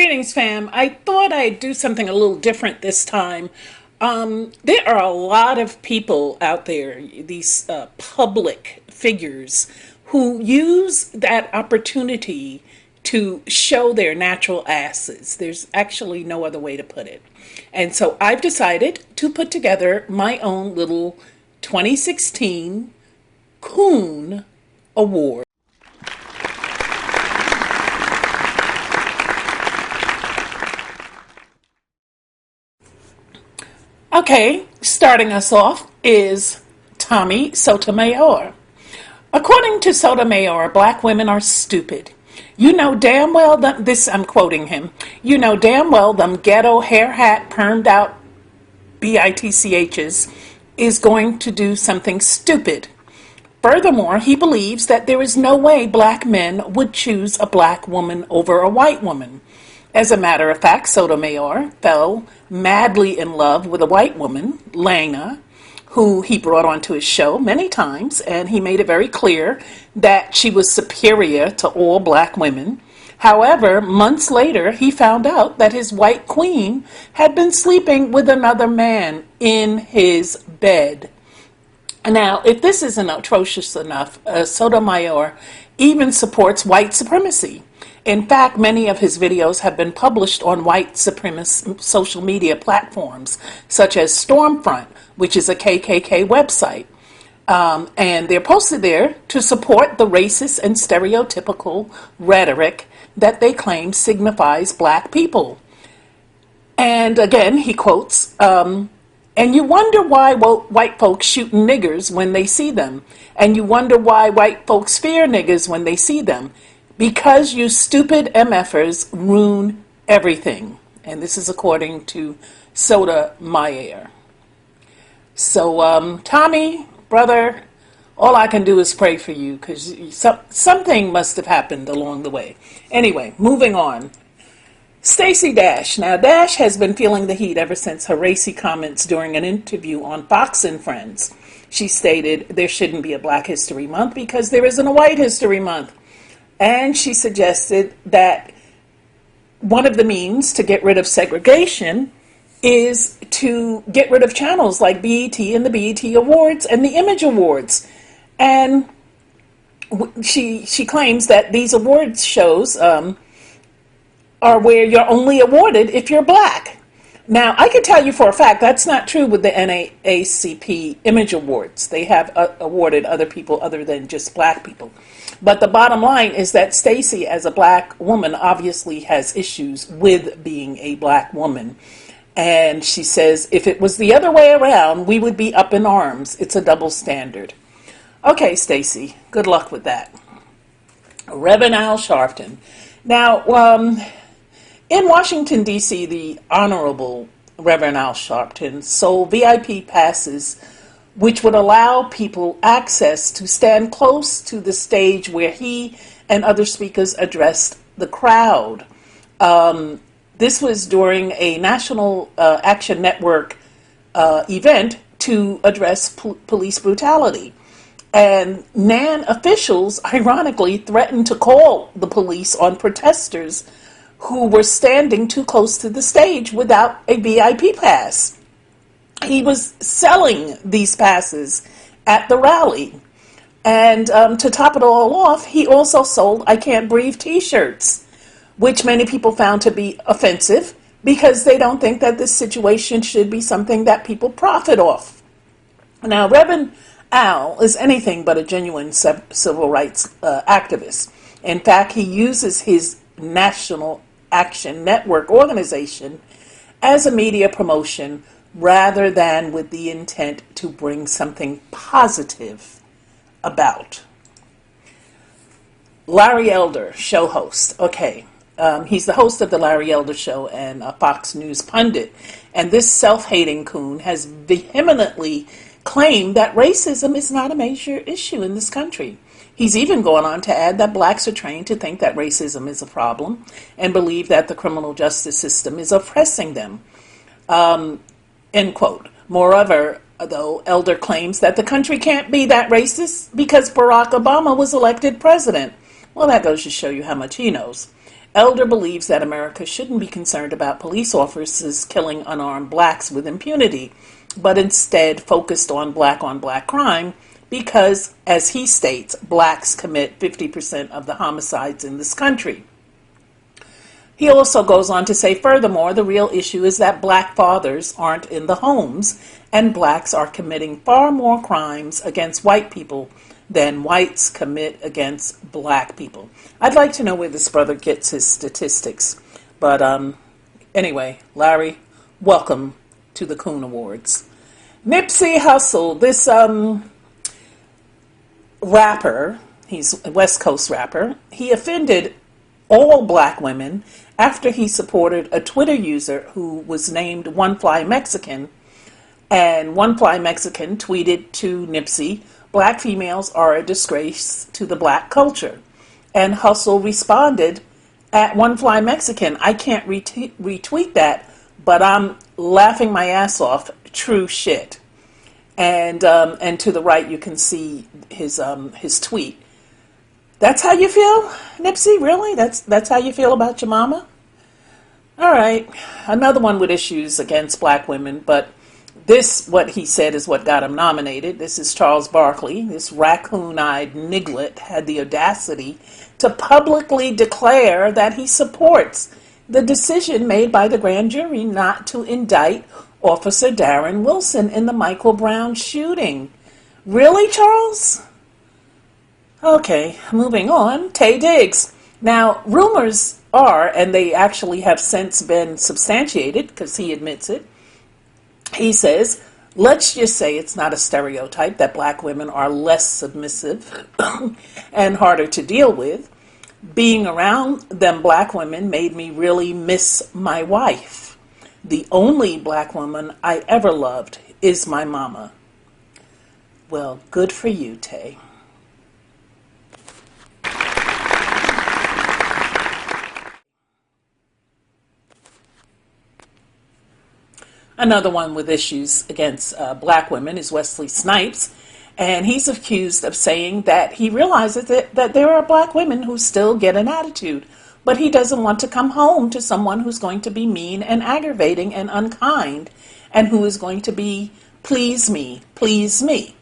Greetings, fam. I thought I'd do something a little different this time. There are a lot of people out there, these public figures, who use that opportunity to show their natural asses. There's actually no other way to put it. And so I've decided to put together my own little 2016 Coon Award. Okay, starting us off is Tommy Sotomayor. According to Sotomayor, black women are stupid. You know damn well that this, I'm quoting him, you know damn well them ghetto hair hat permed out bitchs is going to do something stupid. Furthermore, he believes that there is no way black men would choose a black woman over a white woman. As a matter of fact, Sotomayor fell madly in love with a white woman, Lena, who he brought onto his show many times, and he made it very clear that she was superior to all black women. However, months later, he found out that his white queen had been sleeping with another man in his bed. Now, if this isn't atrocious enough, Sotomayor even supports white supremacy. In fact, many of his videos have been published on white supremacist social media platforms, such as Stormfront, which is a KKK website. And they're posted there to support the racist and stereotypical rhetoric that they claim signifies black people. And again, he quotes, and you wonder why white folks shooting niggers when they see them. And you wonder why white folks fear niggers when they see them. Because you stupid MFers ruin everything. And this is according to Sotomayor. So, Tommy, brother, all I can do is pray for you because something must have happened along the way. Anyway, moving on. STACEY Dash. Now, Dash has been feeling the heat ever since her racy comments during an interview on Fox and Friends. She stated there shouldn't be a Black History Month because there isn't a White History Month. And she suggested that one of the means to get rid of segregation is to get rid of channels like BET and the BET Awards and the Image Awards. And she claims that these awards shows are where you're only awarded if you're black. Now, I can tell you for a fact that's not true with the NAACP Image Awards. They have awarded other people other than just black people. But the bottom line is that STACEY, as a black woman, obviously has issues with being a black woman. And she says, if it was the other way around, we would be up in arms. It's a double standard. Okay, STACEY, good luck with that. Reverend Al Sharpton. Now, in Washington, D.C., the Honorable Reverend Al Sharpton sold VIP passes which would allow people access to stand close to the stage where he and other speakers addressed the crowd. This was during a National Action Network event to address police brutality. And NAN officials, ironically, threatened to call the police on protesters who were standing too close to the stage without a VIP pass. He was selling these passes at the rally. And to top it all off, he also sold I Can't Breathe t-shirts, which many people found to be offensive because they don't think that this situation should be something that people profit off. Now, Reverend Al is anything but a genuine civil rights activist. In fact, he uses his National Action Network organization as a media promotion rather than with the intent to bring something positive about. Larry Elder, show host. Okay, he's the host of the Larry Elder Show and a Fox News pundit. And this self-hating coon has vehemently claimed that racism is not a major issue in this country. He's even gone on to add that blacks are trained to think that racism is a problem and believe that the criminal justice system is oppressing them. End quote. Moreover, though, Elder claims that the country can't be that racist because Barack Obama was elected president. Well, that goes to show you how much he knows. Elder believes that America shouldn't be concerned about police officers killing unarmed blacks with impunity, but instead focused on black crime because, as he states, blacks commit 50% of the homicides in this country. He also goes on to say, furthermore, the real issue is that black fathers aren't in the homes, and blacks are committing far more crimes against white people than whites commit against black people. I'd like to know where this brother gets his statistics. But anyway, Larry, welcome to the Coon Awards. Nipsey Hussle, this rapper, he's a West Coast rapper, he offended all black women after he supported a Twitter user who was named One Fly Mexican. And One Fly Mexican tweeted to Nipsey, "Black females are a disgrace to the black culture." And Hussle responded at One Fly Mexican, "I can't retweet that, but I'm laughing my ass off. True shit." And to the right you can see his tweet. That's how you feel, Nipsey? Really? That's how you feel about your mama? All right. Another one with issues against black women, but this, what he said, is what got him nominated. This is Charles Barkley. This raccoon-eyed niglet had the audacity to publicly declare that he supports the decision made by the grand jury not to indict Officer Darren Wilson in the Michael Brown shooting. Really, Charles? Okay, moving on. Taye Diggs. Now, rumors are, and they actually have since been substantiated because he admits it, he says, let's just say it's not a stereotype that black women are less submissive and harder to deal with. Being around them black women made me really miss my wife. The only black woman I ever loved is my mama. Well, good for you, Taye. Another one with issues against black women is Wesley Snipes, and he's accused of saying that he realizes that there are black women who still get an attitude, but he doesn't want to come home to someone who's going to be mean and aggravating and unkind, and who is going to be, please me, please me.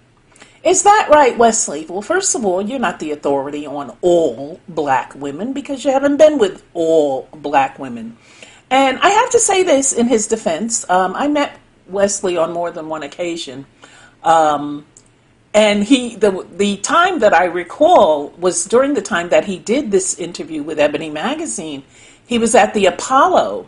Is that right, Wesley? Well, first of all, you're not the authority on all black women because you haven't been with all black women. And I have to say this in his defense. I met Wesley on more than one occasion. And the time that I recall was during the time that he did this interview with Ebony Magazine. He was at the Apollo,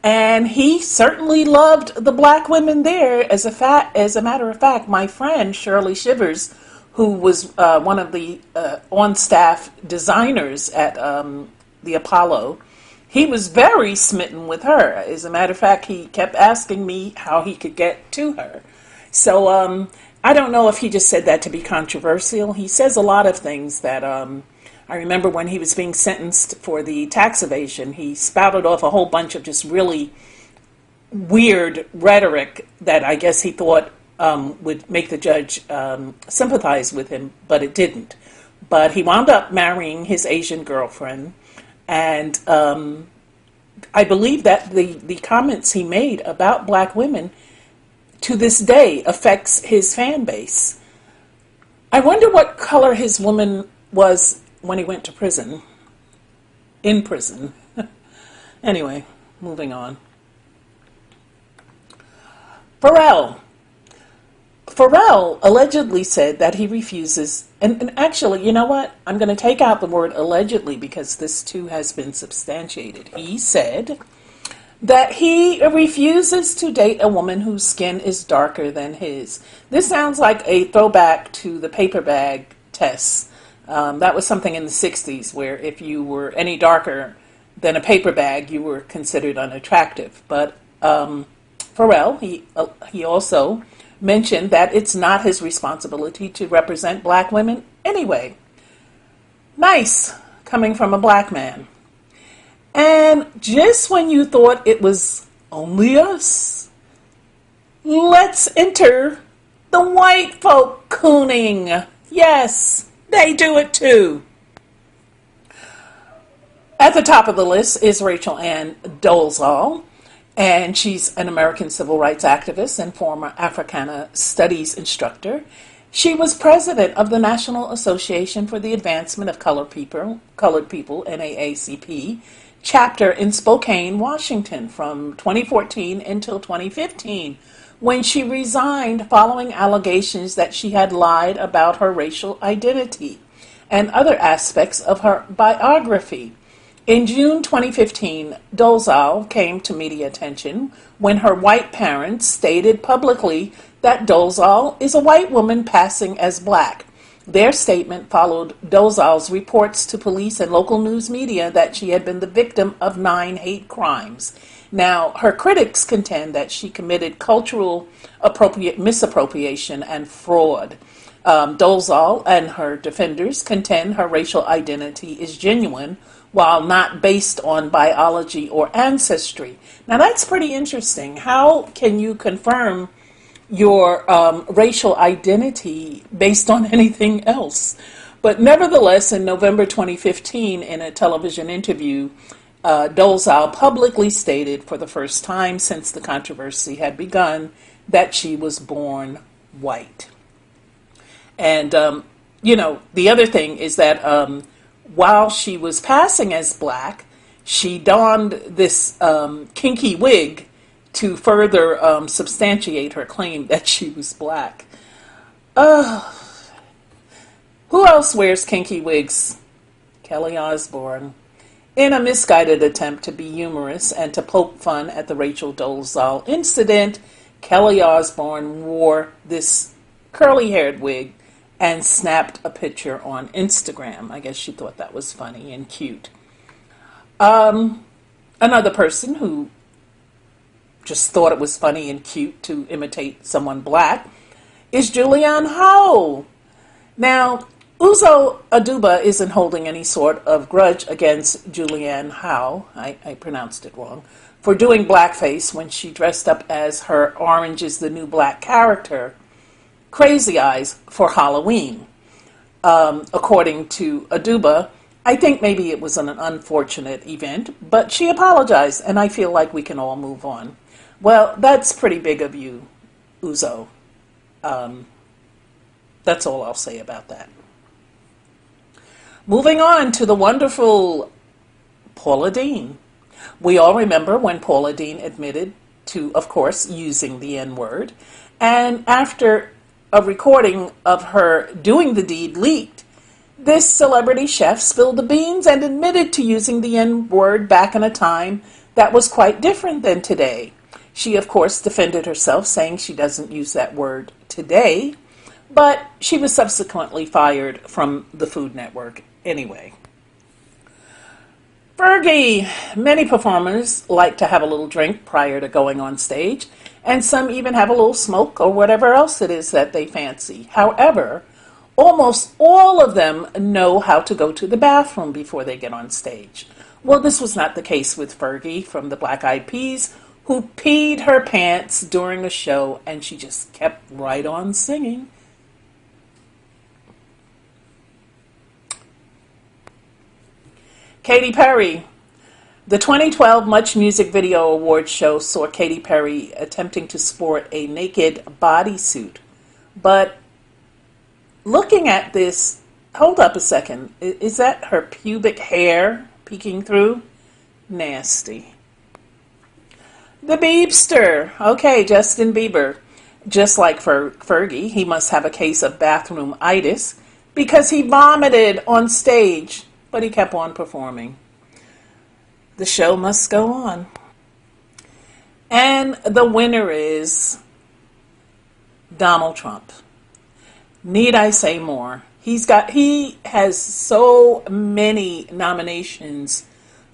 and he certainly loved the black women there. As a matter of fact, my friend Shirley Shivers, who was one of the on-staff designers at the Apollo, he was very smitten with her. As a matter of fact, he kept asking me how he could get to her. So I don't know if he just said that to be controversial. He says a lot of things that I remember when he was being sentenced for the tax evasion, he spouted off a whole bunch of just really weird rhetoric that I guess he thought would make the judge sympathize with him, but it didn't. But he wound up marrying his Asian girlfriend. And I believe that the comments he made about black women to this day affects his fan base. I wonder what color his woman was when he went to prison. In prison. Anyway, moving on. Pharrell allegedly said that he refuses, and actually, you know what? I'm going to take out the word allegedly because this too has been substantiated. He said that he refuses to date a woman whose skin is darker than his. This sounds like a throwback to the paper bag test. That was something in the 60s where if you were any darker than a paper bag, you were considered unattractive. But Pharrell, he also mentioned that it's not his responsibility to represent black women anyway. Nice, coming from a black man. And just when you thought it was only us, let's enter the white folk cooning. Yes, they do it too. At the top of the list is Rachel Ann Dolezal, and she's an American civil rights activist and former Africana Studies instructor. She was president of the National Association for the Advancement of Colored People, NAACP, chapter in Spokane, Washington from 2014 until 2015, when she resigned following allegations that she had lied about her racial identity and other aspects of her biography. In June 2015, Dolezal came to media attention when her white parents stated publicly that Dolezal is a white woman passing as black. Their statement followed Dolezal's reports to police and local news media that she had been the victim of 9 hate crimes. Now, her critics contend that she committed cultural misappropriation and fraud. Dolezal and her defenders contend her racial identity is genuine, while not based on biology or ancestry. Now that's pretty interesting. How can you confirm your racial identity based on anything else? But nevertheless, in November 2015, in a television interview, Dolezal publicly stated for the first time since the controversy had begun that she was born white. And, the other thing is that while she was passing as black, she donned this kinky wig to further substantiate her claim that she was black. Who else wears kinky wigs? Kelly Osbourne. In a misguided attempt to be humorous and to poke fun at the Rachel Dolezal incident, Kelly Osbourne wore this curly-haired wig and snapped a picture on Instagram. I guess she thought that was funny and cute. Another person who just thought it was funny and cute to imitate someone black is Julianne Howe. Now, Uzo Aduba isn't holding any sort of grudge against Julianne Howe, I pronounced it wrong, for doing blackface when she dressed up as her Orange is the New Black character, Crazy Eyes, for Halloween. According to Aduba, I think maybe it was an unfortunate event, but she apologized, and I feel like we can all move on. Well, that's pretty big of you, Uzo. That's all I'll say about that. Moving on to the wonderful Paula Deen. We all remember when Paula Deen admitted to, of course, using the N-word, and after a recording of her doing the deed leaked, this celebrity chef spilled the beans and admitted to using the N-word back in a time that was quite different than today. She, of course, defended herself, saying she doesn't use that word today, but she was subsequently fired from the Food Network anyway. Fergie. Many performers like to have a little drink prior to going on stage, and some even have a little smoke or whatever else it is that they fancy. However, almost all of them know how to go to the bathroom before they get on stage. Well, this was not the case with Fergie from the Black Eyed Peas, who peed her pants during a show, and she just kept right on singing. Katy Perry. The 2012 Much Music Video Awards show saw Katy Perry attempting to sport a naked bodysuit. But looking at this, hold up a second. Is that her pubic hair peeking through? Nasty. The Biebster. Okay, Justin Bieber. Just like Fergie, he must have a case of bathroom-itis because he vomited on stage, but he kept on performing. The show must go on. And the winner is Donald Trump. Need I say more? He has so many nominations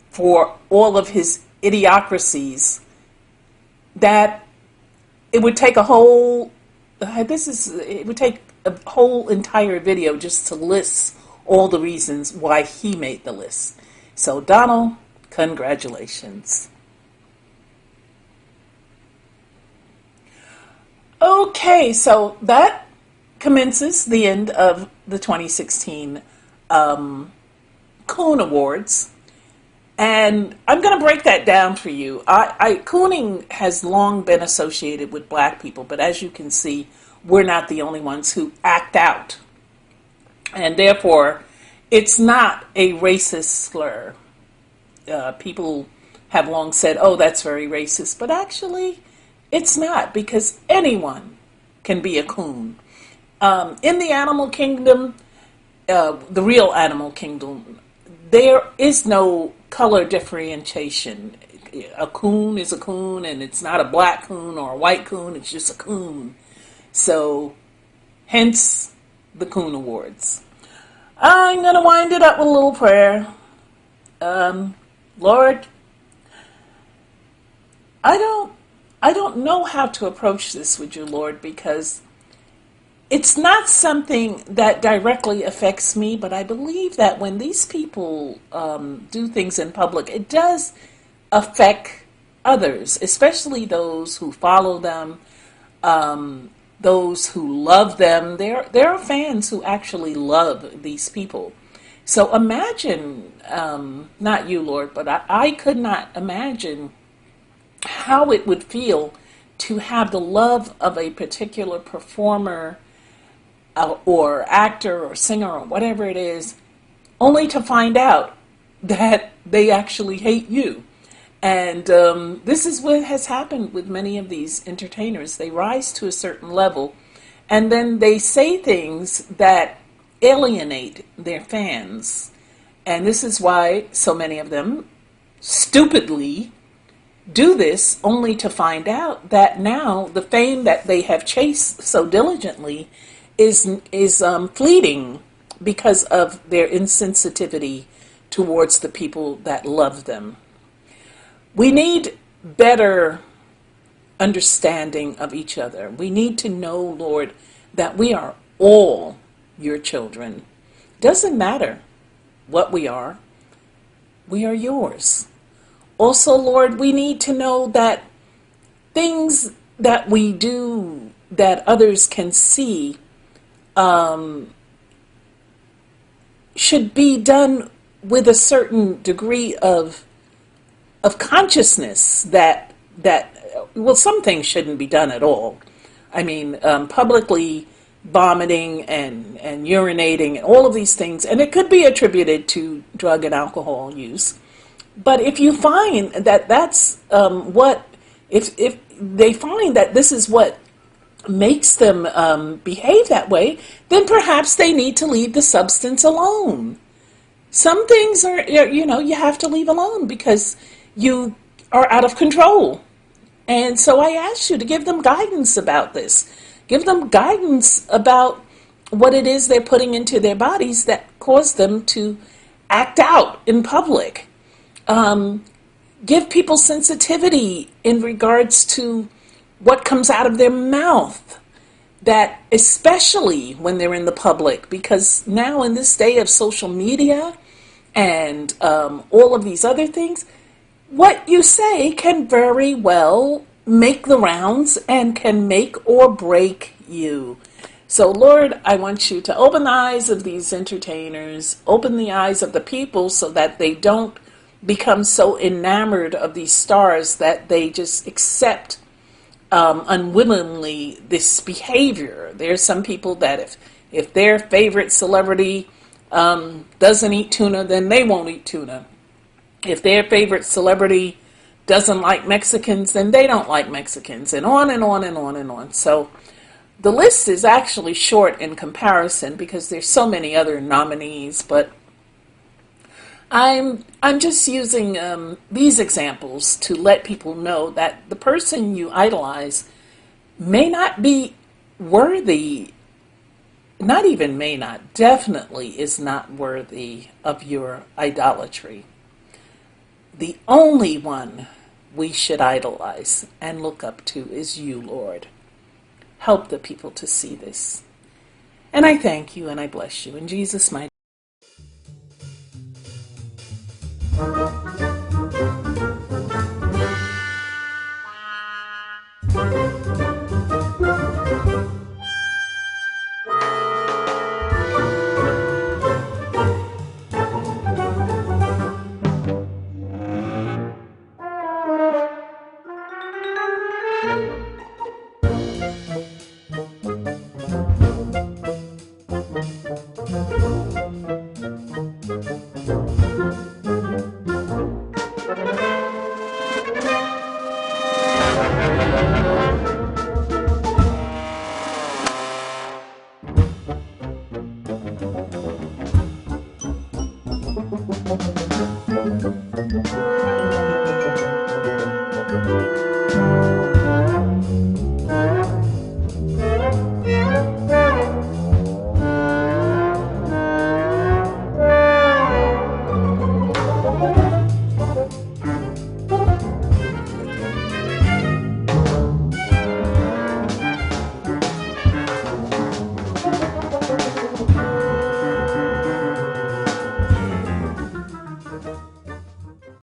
for all of his idiocracies that it would take a whole entire video just to list all the reasons why he made the list. So Donald, congratulations. Okay, so that commences the end of the 2016 Coon Awards. And I'm going to break that down for you. Cooning has long been associated with black people, but as you can see, we're not the only ones who act out. And therefore, it's not a racist slur. People have long said, oh, that's very racist. But actually, it's not, because anyone can be a coon. In the animal kingdom, the real animal kingdom, there is no color differentiation. A coon is a coon, and it's not a black coon or a white coon, it's just a coon. So, hence the Coon Awards. I'm going to wind it up with a little prayer. Lord, I don't know how to approach this with you, Lord, because it's not something that directly affects me, but I believe that when these people do things in public, it does affect others, especially those who follow them, those who love them. There are fans who actually love these people. So imagine, not you, Lord, but I could not imagine how it would feel to have the love of a particular performer or actor or singer or whatever it is, only to find out that they actually hate you. And this is what has happened with many of these entertainers. They rise to a certain level, and then they say things that alienate their fans. And this is why so many of them stupidly do this, only to find out that now the fame that they have chased so diligently is fleeting because of their insensitivity towards the people that love them. We need better understanding of each other. We need to know, Lord, that we are all your children. Doesn't matter what we are yours. Also, Lord, we need to know that things that we do that others can see should be done with a certain degree of consciousness that well, some things shouldn't be done at all. I mean, publicly vomiting and urinating and all of these things, and it could be attributed to drug and alcohol use. But if you find that that's if they find that this is what makes them behave that way, then perhaps they need to leave the substance alone. Some things are, you have to leave alone because you are out of control. And so I ask you to give them guidance about this. Give them guidance about what it is they're putting into their bodies that cause them to act out in public. Give people sensitivity in regards to what comes out of their mouth, that especially when they're in the public, because now in this day of social media and all of these other things, what you say can very well make the rounds and can make or break you. So Lord, I want you to open the eyes of these entertainers, open the eyes of the people so that they don't become so enamored of these stars that they just accept unwillingly this behavior. There's some people that if their favorite celebrity doesn't eat tuna, then they won't eat tuna. If their favorite celebrity doesn't like Mexicans, then they don't like Mexicans, and on and on and on and on. So the list is actually short in comparison because there's so many other nominees, but I'm just using these examples to let people know that the person you idolize may not be worthy, not even may not, definitely is not worthy of your idolatry. The only one we should idolize and look up to is you, Lord. Help the people to see this. And I thank you and I bless you in Jesus' mighty name.